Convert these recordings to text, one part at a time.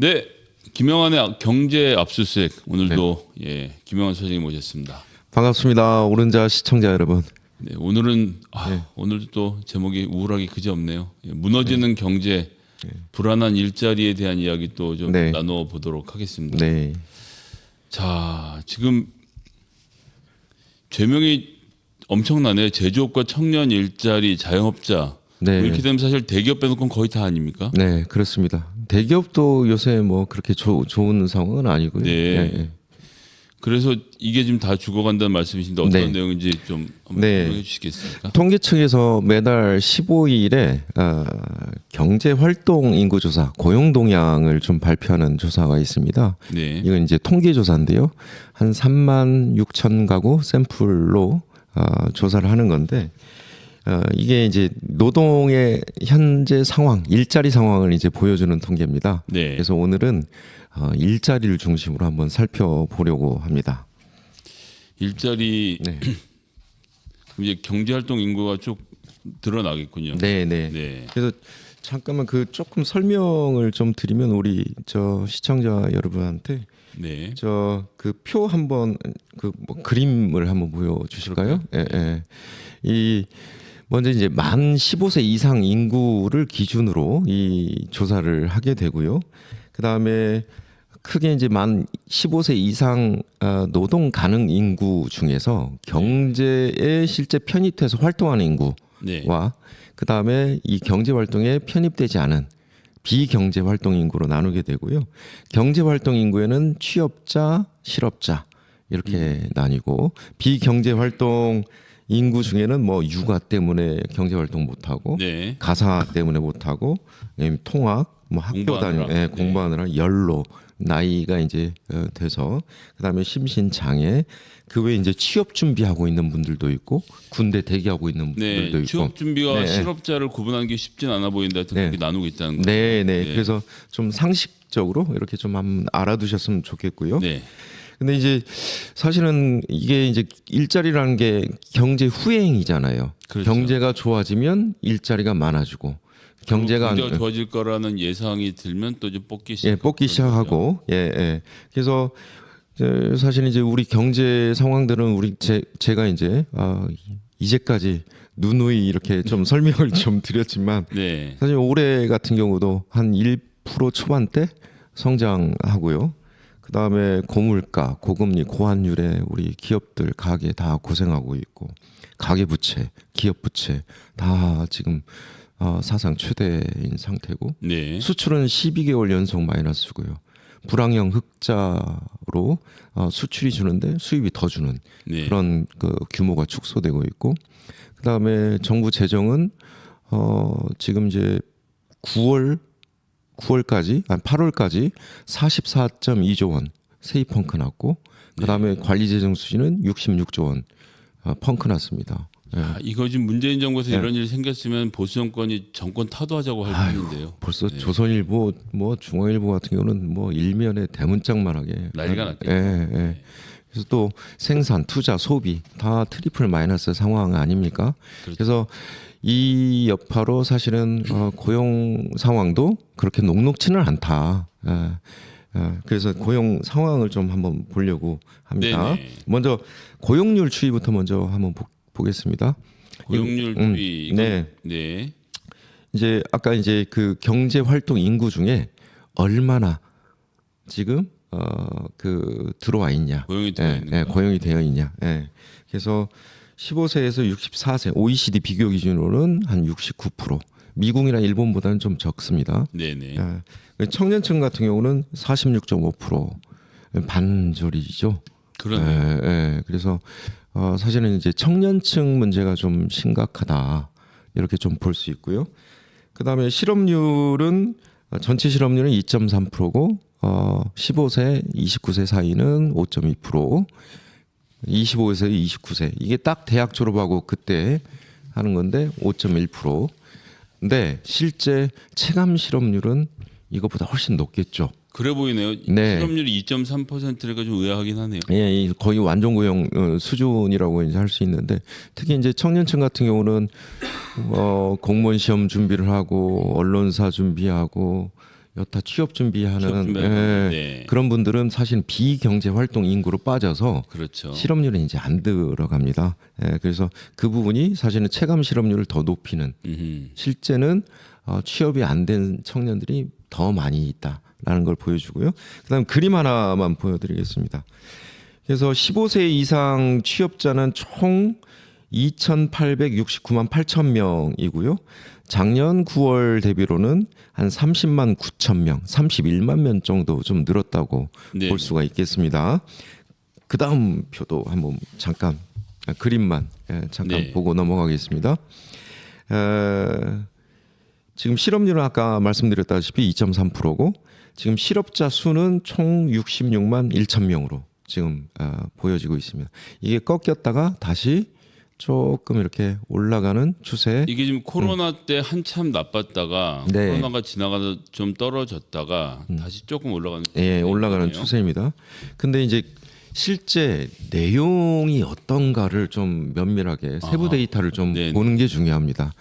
네, 김영환의 경제 압수수색 오늘도 김영환 소장님 모셨습니다. 반갑습니다. 오른자 시청자 여러분. 네, 오늘은 오늘도 또 제목이 우울하기 그지없네요. 무너지는 경제, 불안한 일자리에 대한 이야기 또 좀 나눠 보도록 하겠습니다. 네. 자, 지금 죄명이 엄청나네요. 제조업과 청년 일자리, 자영업자. 네. 이렇게 되면 사실 대기업 빼놓고는 거의 다 아닙니까? 네, 그렇습니다. 대기업도 요새 뭐 그렇게 좋은 상황은 아니고요. 네. 그래서 이게 지금 다 죽어간다는 말씀이신데 어떤 내용인지 좀 한번 설명해 주시겠습니까? 통계청에서 매달 15일에 경제활동 인구조사, 고용동향을 좀 발표하는 조사가 있습니다. 네. 이건 이제 통계조사인데요. 한 3만 6천 가구 샘플로 조사를 하는 건데 이게 이제 노동의 현재 상황, 일자리 상황을 이제 보여주는 통계입니다. 네. 그래서 오늘은 일자리를 중심으로 한번 살펴보려고 합니다. 일자리 이제 경제활동 인구가 쭉 드러나겠군요. 네. 그래서 잠깐만 그 조금 설명을 좀 드리면 우리 저 시청자 여러분한테 저 그 표 한번 그 뭐 그림을 한번 보여주실까요? 이 먼저 이제 만 15세 이상 인구를 기준으로 이 조사를 하게 되고요. 그 다음에 크게 이제 만 15세 이상 노동 가능 인구 중에서 경제에 실제 편입돼서 활동하는 인구와 그 다음에 이 경제 활동에 편입되지 않은 비경제 활동 인구로 나누게 되고요. 경제 활동 인구에는 취업자, 실업자 이렇게 나뉘고 비경제 활동 인구 중에는 뭐 육아 때문에 경제 활동 못 하고 가사 때문에 못 하고 통학 뭐 학교 다니고 공부하느라 연로 나이가 이제 돼서 그다음에 심신 장애 그 외에 이제 취업 준비하고 있는 분들도 있고 군대 대기하고 있는 분들도 있고 취업 준비와 실업자를 구분하는 게 쉽진 않아 보인다. 그렇게 나누고 있다는 거죠. 그래서 좀 상식적으로 이렇게 좀 한번 알아두셨으면 좋겠고요. 근데 이제 사실은 이게 이제 일자리라는 게 경제 후행이잖아요. 그렇죠. 경제가 좋아지면 일자리가 많아지고 경제가 좋아질 거라는 예상이 들면 또 좀 뽑기 시작하고 그래서 사실 이제 우리 경제 상황들은 제가 이제 이제까지 누누이 이렇게 좀 설명을 좀 드렸지만 사실 올해 같은 경우도 한 1% 초반대 성장하고요. 그 다음에 고물가, 고금리, 고환율에 우리 기업들, 가게 다 고생하고 있고 가계 부채, 기업 부채 다 지금 사상 최대인 상태고 수출은 12개월 연속 마이너스고요. 불황형 흑자로 수출이 주는데 수입이 더 주는 그런 그 규모가 축소되고 있고 그 다음에 정부 재정은 지금 이제 9월까지 8월까지 44.2조 원 세입 펑크 났고 그다음에 관리 재정 수지는 66조 원 펑크 났습니다. 이거 지금 문재인 정부에서 이런 일이 생겼으면 보수 정권이 정권 타도하자고 할 뿐인데요. 벌써 조선일보 뭐 중앙일보 같은 경우는 뭐 일면에 대문짝만하게 난리가 났겠죠. 그래서 또 생산, 투자, 소비 다 트리플 마이너스 상황 아닙니까? 그래서 이 여파로 사실은 고용 상황도 그렇게 녹록지는 않다. 그래서 고용 상황을 좀 한번 보려고 합니다. 먼저 고용률 추이부터 먼저 한번 보겠습니다. 고용률 추이. 이제 아까 이제 그 경제 활동 인구 중에 얼마나 지금 그 들어와 있냐, 고용이 되어 있냐. 그래서 15세에서 64세 OECD 비교 기준으로는 한 69%. 미국이나 일본보다는 좀 적습니다. 청년층 같은 경우는 46.5% 반절이죠. 그래서 사실은 이제 청년층 문제가 좀 심각하다 이렇게 좀 볼 수 있고요. 그다음에 실업률은 전체 실업률은 2.3%고 15세, 29세 사이는 5.2%. 25에서 29세 이게 딱 대학 졸업하고 그때 하는 건데 5.1%. 근데 실제 체감 실업률은 이것보다 훨씬 높겠죠. 그래 보이네요. 실업률이 2.3%가 좀 의아하긴 하네요. 거의 완전 고용 수준이라고 이제 할 수 있는데 특히 이제 청년층 같은 경우는 공무원 시험 준비를 하고 언론사 준비하고 여타 취업 준비하는 네. 그런 분들은 사실 비경제 활동 인구로 빠져서 그렇죠. 실업률은 이제 안 들어갑니다. 그래서 그 부분이 사실은 체감 실업률을 더 높이는 실제는 취업이 안 된 청년들이 더 많이 있다라는 걸 보여주고요. 그다음 그림 하나만 보여드리겠습니다. 그래서 15세 이상 취업자는 총 2,869만 8천 명이고요. 작년 9월 대비로는 한 30만 9천 명, 31만 명 정도 좀 늘었다고 네. 볼 수가 있겠습니다. 그 다음 표도 한번 잠깐 그림만 잠깐 네. 보고 넘어가겠습니다. 지금 실업률은 아까 말씀드렸다시피 2.3%고 지금 실업자 수는 총 66만 1천 명으로 지금 보여지고 있습니다. 이게 꺾였다가 다시 조금 이렇게 올라가는 추세. 이게 지금 코로나 때 한참 나빴다가 네. 코로나가 지나가서 좀 떨어졌다가 다시 조금 올라가는 올라가는 추세입니다. 근데 이제 실제 내용이 어떤가를 좀 면밀하게 세부 데이터를 좀 네네. 보는 게 중요합니다.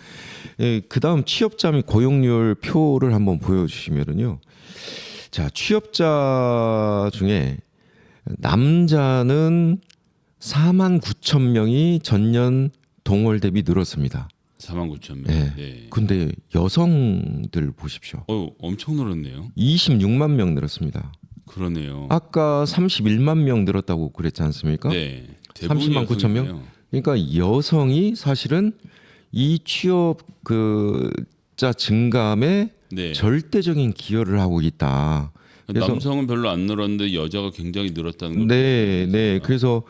그다음 취업자 및 고용률 표를 한번 보여주시면은요. 자, 취업자 중에 남자는 4만 9천 명이 전년 동월 대비 늘었습니다. 4만 9천 명. 네. 네. 근데 여성들 보십시오. 엄청 늘었네요. 26만 명 늘었습니다. 그러네요. 아까 31만 명 늘었다고 그랬지 않습니까? 네. 30만 9천 명. 그러니까 여성이 사실은 이 취업자 증감에 네. 절대적인 기여를 하고 있다. 그래서 남성은 별로 안 늘었는데 여자가 굉장히 늘었다는 거죠. 네. 그래서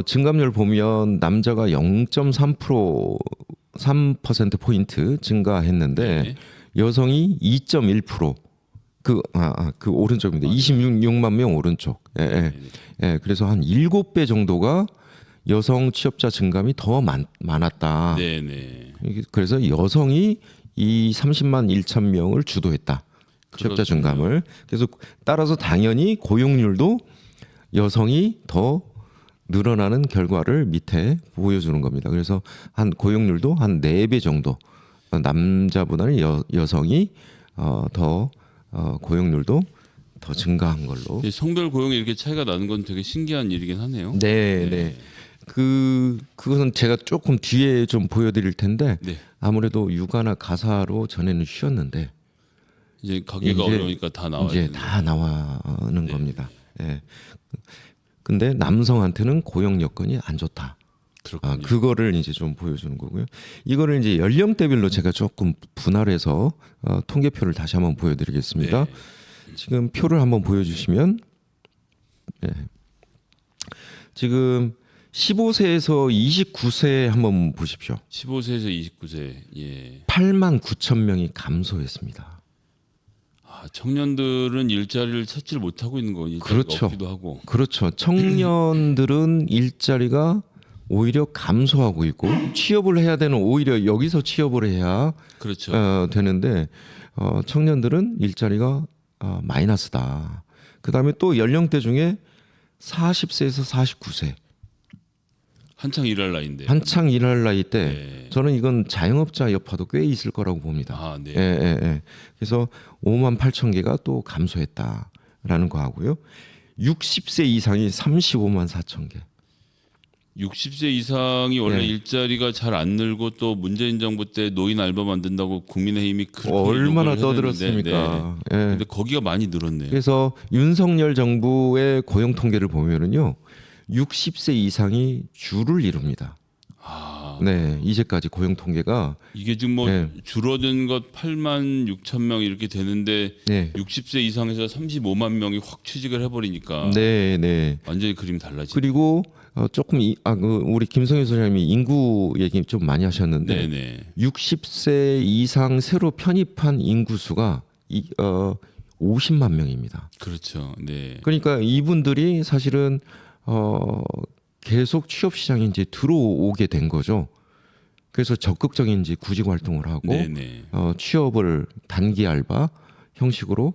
증감률 보면 남자가 0.3% 포인트 증가했는데 네. 여성이 2.1%. 그 오른쪽입니다. 26만 명 오른쪽. 그래서 한 7배 정도가 여성 취업자 증감이 더 많았다. 네. 그래서 여성이 이 30만 1천 명을 주도했다. 취업자 증감을. 그래서 따라서 당연히 고용률도 여성이 더 늘어나는 결과를 밑에 보여주는 겁니다. 그래서 한 고용률도 한 4배 정도 남자보다는 여성이 더 고용률도 더 증가한 걸로. 성별 고용이 이렇게 차이가 나는 건 되게 신기한 일이긴 하네요. 네. 그것은 제가 조금 뒤에 좀 보여드릴 텐데 네. 아무래도 육아나 가사로 전에는 쉬었는데 이제 가기가 어려우니까 다 나와야 이제 되는 다 나와는 겁니다. 근데 남성한테는 고용 여건이 안 좋다. 그거를 이제 좀 보여주는 거고요. 이거를 이제 연령대별로 제가 조금 분할해서 통계표를 다시 한번 보여드리겠습니다. 네. 지금 표를 한번 보여주시면 지금 15세에서 29세 한번 보십시오. 15세에서 29세. 예. 8만 9천 명이 감소했습니다. 청년들은 일자리를 찾지를 못하고 있는 거 그렇죠. 없기도 하고. 그렇죠. 청년들은 일자리가 오히려 감소하고 있고 취업을 해야 되는 오히려 여기서 취업을 해야 그렇죠. 되는데 청년들은 일자리가 마이너스다. 그다음에 또 연령대 중에 40세에서 49세 한창 일할 나이인데. 한창 일할 나이 때 네. 저는 이건 자영업자 여파도 꽤 있을 거라고 봅니다. 네. 그래서 5만 8천 개가 또 감소했다라는 거 하고요. 60세 이상이 35만 4천 개. 60세 이상이 원래 일자리가 잘 안 늘고 또 문재인 정부 때 노인 알바 만든다고 국민의힘이 그렇게 얼마나 떠들었습니까? 근데 거기가 많이 늘었네요. 그래서 윤석열 정부의 고용 통계를 보면은요. 60세 이상이 주를 이룹니다. 네, 이제까지 고용 통계가 이게 지금 줄어든 것 8만 6천 명 이렇게 되는데 60세 이상에서 35만 명이 확 취직을 해버리니까 완전히 그림이 달라지죠. 그리고 조금 우리 김성희 소장님이 인구 얘기 좀 많이 하셨는데 60세 이상 새로 편입한 인구 수가 50만 명입니다. 그렇죠. 네. 그러니까 이분들이 사실은 계속 취업 시장에 이제 들어오게 된 거죠. 그래서 적극적인 이제 구직 활동을 하고 취업을 단기 알바 형식으로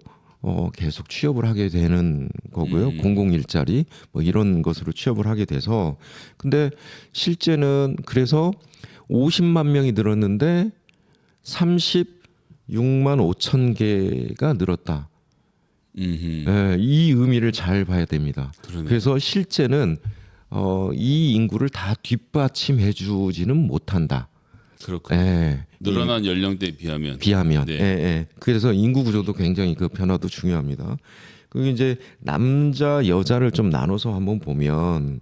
계속 취업을 하게 되는 거고요. 공공 일자리 뭐 이런 것으로 취업을 하게 돼서 근데 실제는 그래서 50만 명이 늘었는데 6만 5천 개가 늘었다. 예, 이 의미를 잘 봐야 됩니다. 그러네요. 그래서 실제는 이 인구를 다 뒷받침해주지는 못한다. 그렇군요. 예, 늘어난 연령대에 비하면. 네. 예, 예. 그래서 인구 구조도 굉장히 그 변화도 중요합니다. 그리고 이제 남자 여자를 좀 나눠서 한번 보면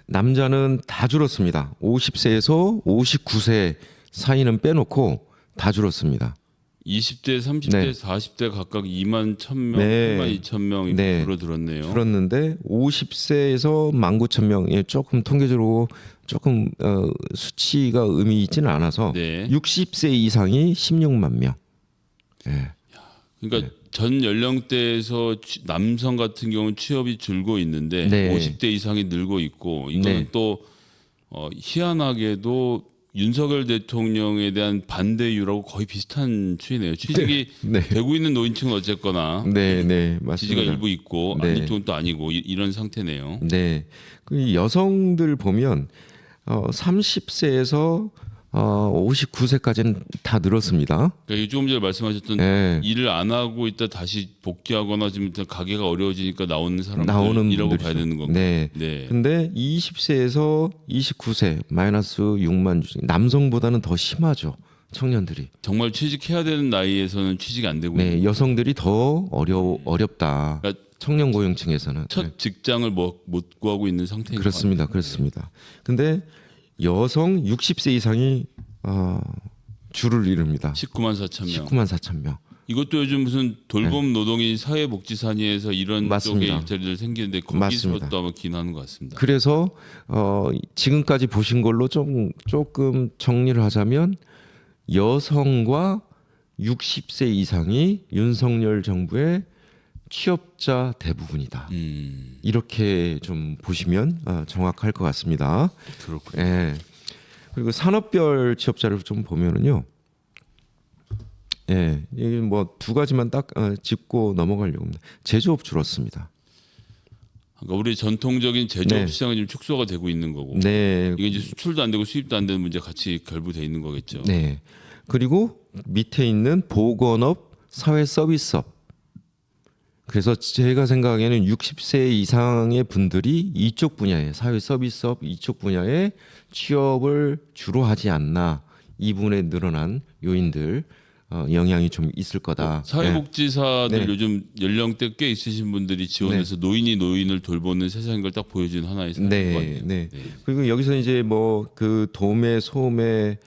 남자는 다 줄었습니다. 50세에서 59세 사이는 빼놓고 다 줄었습니다. 20대, 30대, 네. 40대 각각 2만 1,000명, 네. 3만 2,000명이 네. 줄어들었네요. 줄었는데 50세에서 19,000명, 예, 조금 통계적으로 조금 수치가 의미 있지는 않아서 네. 60세 이상이 16만 명. 예. 그러니까 전 연령대에서 남성 같은 경우는 취업이 줄고 있는데 네. 50대 이상이 늘고 있고 이거는 네. 또 희한하게도 윤석열 대통령에 대한 반대율하고 거의 비슷한 추이네요. 취직이 네. 되고 있는 노인층은 어쨌거나 네, 네, 맞습니다. 지지가 일부 있고 네. 아닌 쪽은 또 아니고 이런 상태네요. 네. 그 여성들 보면 30세에서 59세까지는 다 늘었습니다. 그러니까 조금 전에 말씀하셨던 네. 일을 안 하고 있다 다시 복귀하거나 지금 가게가 어려워지니까 나오는 사람들이라고 분들이죠. 봐야 되는 건가요? 네. 네. 근데 20세에서 29세 마이너스 6만 주 남성보다는 더 심하죠. 청년들이. 정말 취직해야 되는 나이에서는 취직이 안 되고 네, 있는 여성들이 더 어렵다. 그러니까 청년 고용층에서는. 첫 네. 직장을 못 구하고 있는 상태인 그렇습니다. 것 같아요. 그렇습니다. 근데 여성 60세 이상이 줄을 이룹니다. 19만 4천 명. 19만 4천 명. 이것도 요즘 무슨 돌봄 노동이 사회복지산위에서 이런 맞습니다. 쪽에 일자리들 생기는데 거기서도 맞습니다. 아마 기인하는 것 같습니다. 그래서 지금까지 보신 걸로 조금 정리를 하자면 여성과 60세 이상이 윤석열 정부의 취업자 대부분이다. 이렇게 좀 보시면 정확할 것 같습니다. 그렇군요. 예. 그리고 산업별 취업자를 좀 보면은요. 예, 이게 뭐 두 가지만 딱 짚고 넘어가려고 합니다. 제조업 줄었습니다. 그러니까 우리 전통적인 제조업 네. 시장은 지금 축소가 되고 있는 거고 네, 이게 이제 수출도 안 되고 수입도 안 되는 문제 같이 결부돼 있는 거겠죠. 네. 그리고 밑에 있는 보건업, 사회 서비스업. 그래서 제가 생각에는 60세 이상의 분들이 이쪽 분야에 사회 서비스업 이쪽 분야에 취업을 주로 하지 않나 이 부분에 늘어난 요인들 영향이 좀 있을 거다. 사회복지사들 네. 요즘 연령대 꽤 있으신 분들이 지원해서 노인이 노인을 돌보는 세상인 걸 딱 보여주는 하나의 사례인 것 네, 같네요. 네. 그리고 여기서 이제 뭐 그 도매, 소매,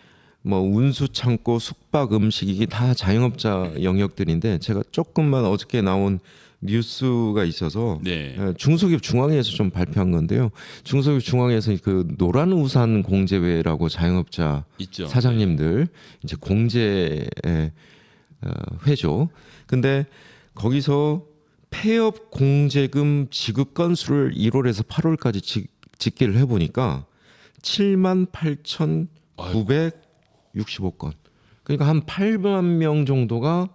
뭐 운수 창고, 숙박, 음식 이게 다 자영업자 영역들인데 제가 조금만 어저께 나온 뉴스가 있어서 네. 중소기업 중앙회에서 좀 발표한 건데요. 중소기업 중앙회에서 그 노란 우산 공제회라고 자영업자 있죠. 사장님들 이제 공제 회죠. 근데 거기서 폐업 공제금 지급 건수를 1월에서 8월까지 집계를 해보니까 78,965건. 그러니까 한 8만 명 정도가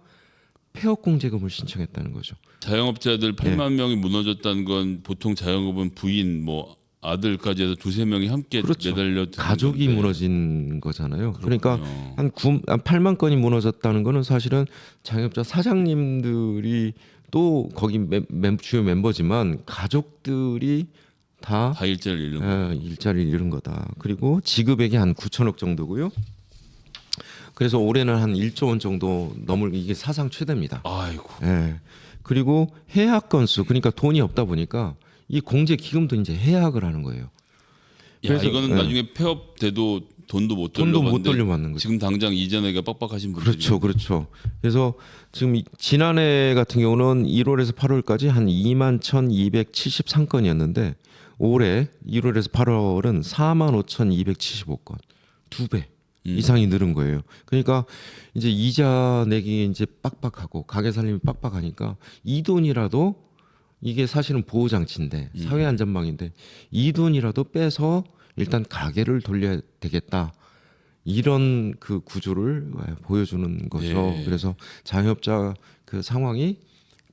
폐업 공제금을 신청했다는 거죠. 자영업자들 8만 명이 무너졌다는 건 보통 자영업은 부인 뭐 아들까지 해서 두세 명이 함께 그렇죠. 매달려 드는 가족이 건데. 무너진 거잖아요. 그렇군요. 그러니까 한 8만 건이 무너졌다는 거는 사실은 자영업자 사장님들이 또 거기 주요 멤버지만 가족들이 다 일자리를 잃는 거. 일자리를 잃은 거다. 그리고 지급액이 한 9천억 정도고요. 그래서 올해는 한 1조 원 정도 넘을 이게 사상 최대입니다. 아이고. 예. 그리고 해약 건수 그러니까 돈이 없다 보니까 이 공제 기금도 이제 해약을 하는 거예요. 야, 그래서, 이거는 예. 나중에 폐업돼도 돈도 못 돌려받는 거죠. 지금 당장 이전에가 빡빡하신 분들이 그렇죠, 그렇죠. 그래서 지금 지난해 같은 경우는 1월에서 8월까지 한 21,273건이었는데 올해 1월에서 8월은 45,275건, 2배 이상이 늘은 거예요. 그러니까 이제 이자 내기 이제 빡빡하고 가게 살림이 빡빡하니까 이 돈이라도 이게 사실은 보호 장치인데 사회 안전망인데 이 돈이라도 빼서 일단 가게를 돌려야 되겠다. 이런 그 구조를 보여주는 거죠. 네. 그래서 자영업자 그 상황이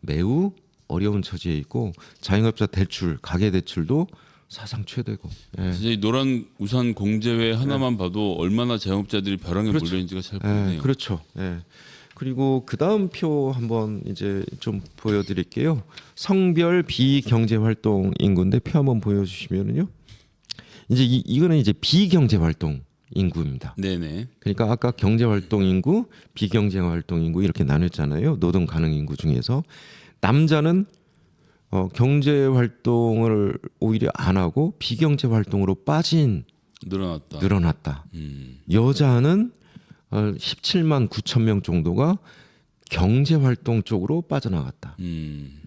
매우 어려운 처지에 있고 자영업자 대출, 가계 대출도 사상 최대고. 예. 진짜 이 노란 우산 공제회 하나만 봐도 얼마나 자영업자들이 벼랑에 그렇죠. 몰려있는지가 잘 보이네요. 그렇죠. 예. 그리고 그 다음 표 한번 이제 좀 보여드릴게요. 성별 비경제 활동 인구인데 표 한번 보여주시면은요. 이제 이거는 이제 비경제 활동 인구입니다. 네네. 그러니까 아까 경제 활동 인구, 비경제 활동 인구 이렇게 나눴잖아요. 노동 가능 인구 중에서 남자는 경제 활동을 오히려 안 하고 비경제 활동으로 늘어났다. 여자는 17만 9천 명 정도가 경제 활동 쪽으로 빠져나갔다.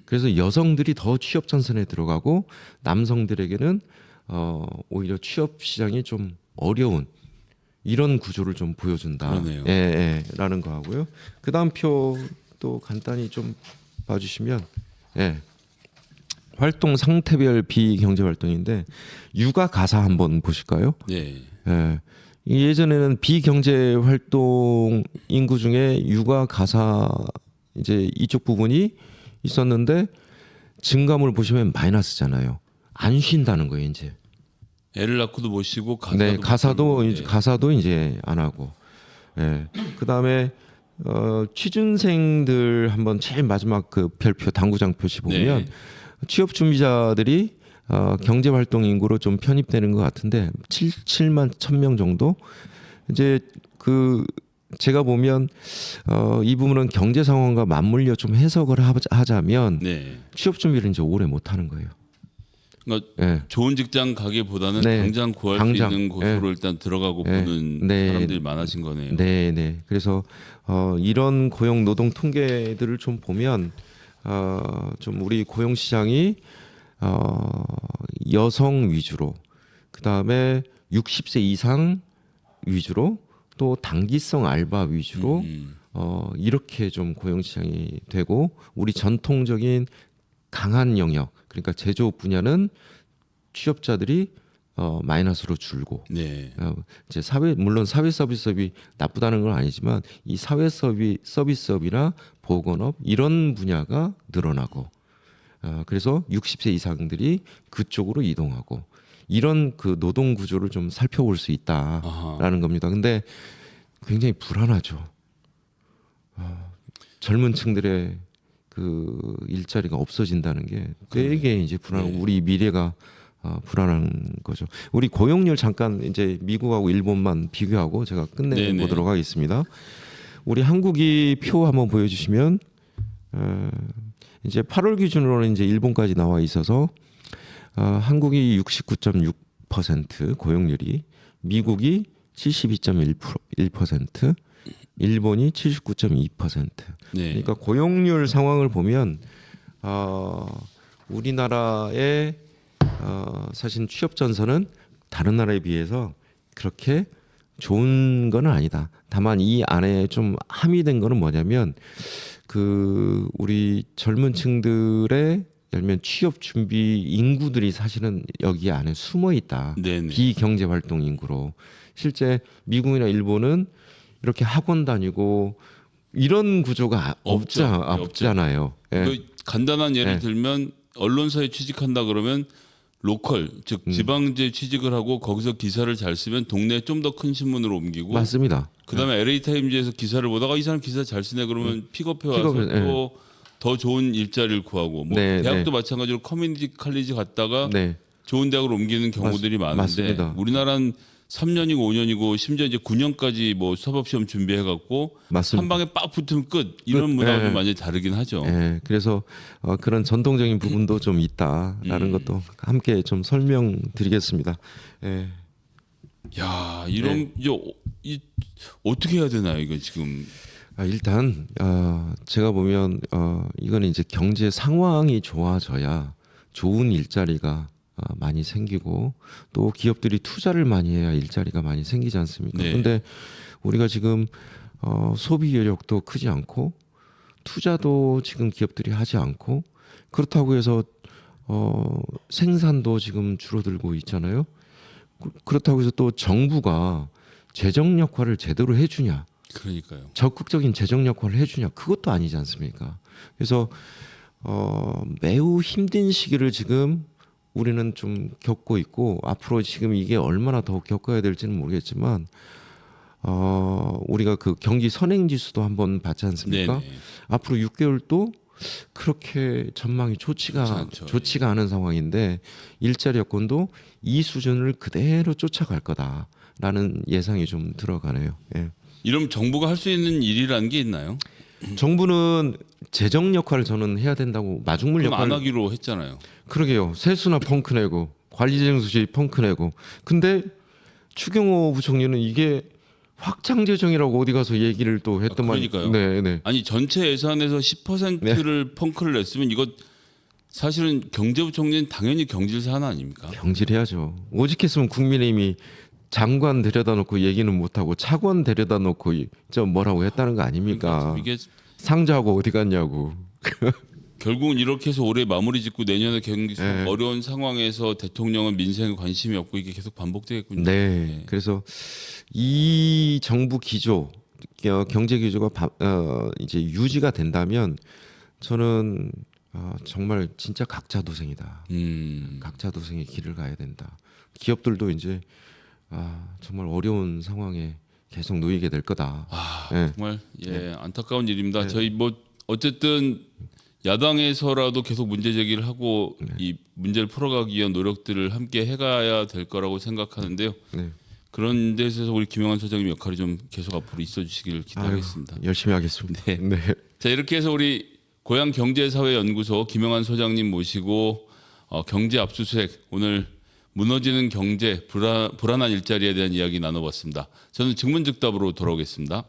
그래서 여성들이 더 취업 전선에 들어가고 남성들에게는 오히려 취업 시장이 좀 어려운 이런 구조를 좀 보여준다. 그러네요. 라는 거 하고요. 그다음 표도 간단히 좀 봐주시면, 활동 상태별 비경제 활동인데 육아 가사 한번 보실까요? 네. 예전에는 비경제 활동 인구 중에 육아 가사 이제 이쪽 부분이 있었는데 증감을 보시면 마이너스잖아요. 안 쉰다는 거예요, 이제. 애를 낳고도 못 쉬고 가사도 가사도 이제 안 하고. 그다음에 취준생들 한번 제일 마지막 그 별표 당구장 표시 보면 취업 준비자들이 경제 활동 인구로 좀 편입되는 것 같은데 7만 1,000명 정도. 이제 그 제가 보면 이 부분은 경제 상황과 맞물려 좀 해석을 하자면 취업 준비를 이제 오래 못 하는 거예요. 그러니까 좋은 직장 가기보다는 당장 구할 수 있는 곳으로 일단 들어가고 보는 사람들이 많아진 거네요. 네. 그래서 이런 고용 노동 통계들을 좀 보면 좀 우리 고용 시장이 여성 위주로, 그 다음에 60세 이상 위주로, 또 단기성 알바 위주로 이렇게 좀 고용 시장이 되고, 우리 전통적인 강한 영역, 그러니까 제조업 분야는 취업자들이 마이너스로 줄고, 이제 물론 사회 서비스업이 나쁘다는 건 아니지만 이 사회 서비스업이나 보건업 이런 분야가 늘어나고, 그래서 60세 이상들이 그쪽으로 이동하고, 이런 그 노동 구조를 좀 살펴볼 수 있다라는 겁니다. 근데 굉장히 불안하죠. 젊은 층들의 그 일자리가 없어진다는 게 되게 이제 불안하고 우리 미래가 불안한 거죠. 우리 고용률 잠깐 이제 미국하고 일본만 비교하고 제가 끝내보도록 하겠습니다. 우리 한국이 표 한번 보여주시면 이제 8월 기준으로는 이제 일본까지 나와 있어서 한국이 69.6% 고용률이, 미국이 72.1%, 일본이 79.2%. 그러니까 고용률 상황을 보면 우리나라의 사실 취업 전선은 다른 나라에 비해서 그렇게 좋은 건 아니다. 다만 이 안에 좀 함의된 거는 뭐냐면 그 우리 젊은 층들의 예를 들면 취업 준비 인구들이 사실은 여기 안에 숨어 있다. 비경제 활동 인구로. 실제 미국이나 일본은 이렇게 학원 다니고 이런 구조가 없잖아요. 간단한 예를 들면 언론사에 취직한다 그러면 로컬, 즉 지방제 취직을 하고 거기서 기사를 잘 쓰면 동네에 좀 더 큰 신문으로 옮기고, 맞습니다. 그다음에 LA 타임즈에서 기사를 보다가 이 사람 기사 잘 쓰네 그러면 픽업해 와서 또 더 좋은 일자리를 구하고, 뭐 대학도 마찬가지로 커뮤니티 칼리지 갔다가 좋은 대학으로 옮기는 경우들이 많은데, 맞습니다. 우리나라는 3년이고 5년이고 심지어 이제 9년까지 뭐 사법 시험 준비해 갖고 한 방에 빡 붙으면 끝, 이런 문화가 좀 많이 다르긴 하죠. 그래서 그런 전통적인 부분도 좀 있다라는 것도 함께 좀 설명드리겠습니다. 야, 이런 이 어떻게 해야 되나요, 이거 지금? 일단 제가 보면 이거는 이제 경제 상황이 좋아져야 좋은 일자리가 많이 생기고, 또 기업들이 투자를 많이 해야 일자리가 많이 생기지 않습니까? 그런데 우리가 지금 소비 여력도 크지 않고 투자도 지금 기업들이 하지 않고, 그렇다고 해서 생산도 지금 줄어들고 있잖아요. 그렇다고 해서 또 정부가 재정 역할을 제대로 해주냐? 그러니까요. 적극적인 재정 역할을 해주냐? 그것도 아니지 않습니까? 그래서 매우 힘든 시기를 지금 우리는 좀 겪고 있고 앞으로 지금 이게 얼마나 더 겪어야 될지는 모르겠지만 우리가 그 경기 선행지수도 한번 봤지 않습니까? 네네. 앞으로 6개월도 그렇게 전망이 좋지가 않은 상황인데 일자리 여건도 이 수준을 그대로 쫓아갈 거다라는 예상이 좀 들어가네요. 예. 이러면 정부가 할 수 있는 일이라는 게 있나요? 정부는 재정 역할을 저는 해야 된다고 마중물 역할 안 하기로 했잖아요. 그러게요. 세수나 펑크 내고 관리재정수지 펑크 내고 근데 추경호 부총리는 이게 확장 재정이라고 어디 가서 얘기를 또 했더만. 그러니까요. 네. 아니 전체 예산에서 10%를 펑크를 냈으면 이거 사실은 경제부총리는 당연히 경질 사안 아닙니까? 경질해야죠. 오직했으면 국민의힘이 장관 데려다 놓고 얘기는 못 하고 차관 데려다 놓고 저 뭐라고 했다는 거 아닙니까? 그러니까 이게 상자하고 어디 갔냐고. 결국은 이렇게 해서 올해 마무리 짓고 내년에 경기 어려운 상황에서 대통령은 민생에 관심이 없고 이게 계속 반복되겠군요. 네. 그래서 이 정부 기조, 경제 기조가 이제 유지가 된다면 저는 정말 진짜 각자도생이다. 각자도생의 길을 가야 된다. 기업들도 이제 정말 어려운 상황에 계속 놓이게 될 거다. 정말 안타까운 일입니다. 저희 뭐 어쨌든 야당에서라도 계속 문제 제기를 하고 이 문제를 풀어가기 위한 노력들을 함께 해가야 될 거라고 생각하는데요. 그런 데서 우리 김영환 소장님 역할이 좀 계속 앞으로 있어주시길 기대하겠습니다. 열심히 하겠습니다. 네. 자 이렇게 해서 우리 고향경제사회연구소 김영환 소장님 모시고 경제 압수수색 오늘 무너지는 경제 불안한 일자리에 대한 이야기 나눠봤습니다. 저는 증문즉답으로 돌아오겠습니다.